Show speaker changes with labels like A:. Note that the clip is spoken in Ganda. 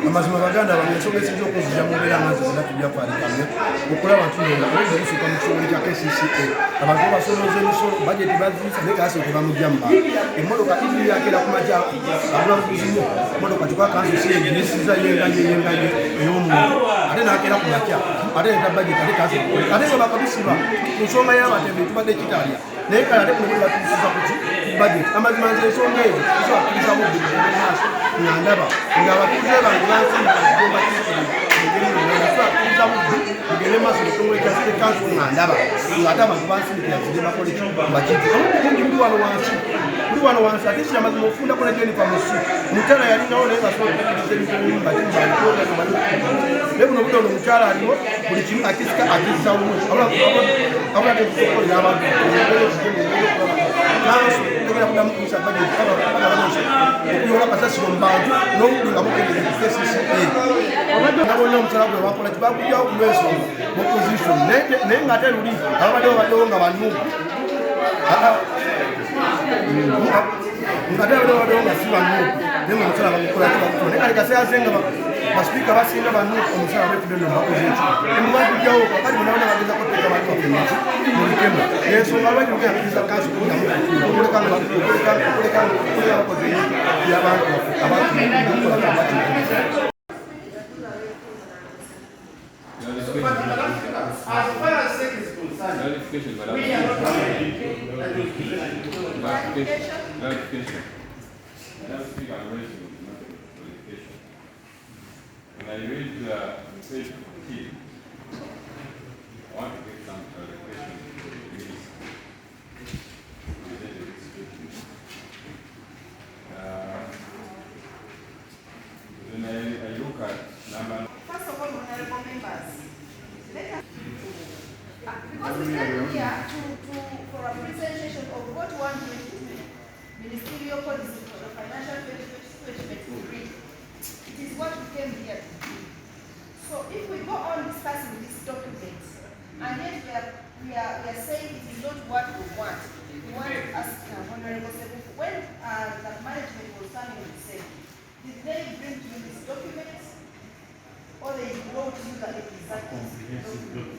A: amazima baganda bamesonga esinza okuzija mu mbeera nga zizina tujjakwalikamye okulaba tunonda olwedde olusuka mu kitongole kya KCCA abantu basomoza emisolo bajeti baziisa naye gase tebamujja mu bantu emmotoka iyakeera ku majja abulabuzimu emmotoka kikuba kanso siyenginisiza yenganye ey'omuntu ate nakeera ku makya ate neta bajeti ate kase ate nga bakabisiba ku nsonga y'abatembe tubadde kitalya naye kale ate kuno batuusiza ku bajeti amazima nze ensonga ezo kisobakirizamu maaso nga ndaba ng'abatuuze bange bansinga okugomba mugende maaso ekitongole kya state council nga ndaba ng'ate abantu bansindikira kide bakole bakiti ndi wano wansi ate kiri amazima ofundako ne Jennifer Musu omukyala yalinawo naye nga sobola okukkiriza ebintu naye buno budde ono omukyala aliwo buli kimu akisika akizza wumu abula tetusokolera abantu tegera kudamu kuisa budget okuyola kasasiro mu bantu n'obudde nga bukendeeza ku KCCA nga bonna omusala gwe bakola tibakujjawo ku lw'ensonga mu opposition naye ng'ate luli ababaddewo baddewo nga banuuka ng'ate abaddewo nga si banuuka naye nga omusala bagukola tibakutola naye kale kaseera ze nga basipiika basinga banuuka omusala bwetudde no bakoze ekyo emubagujjawo kakati bonabona bagezako teeka bali bakemaki mu bikemo ensonga lwaki lukeyakiriza kansi okuyamu okuleka bakoze yabantu abantu
B: as far as sex is concerned, we are not
C: clarification. When I read page 15, I want to get some clarification. When I look at number.
D: First of all, honorable members, because we came here for a presentation of what one ministerial policy for the financial 2023. It is what we came here to do. So if we go on discussing this document, and yet we are saying it is not what we want to ask Honorable Sebuku, when the management was standing and said, did they bring to you this document, or they brought you the exact document?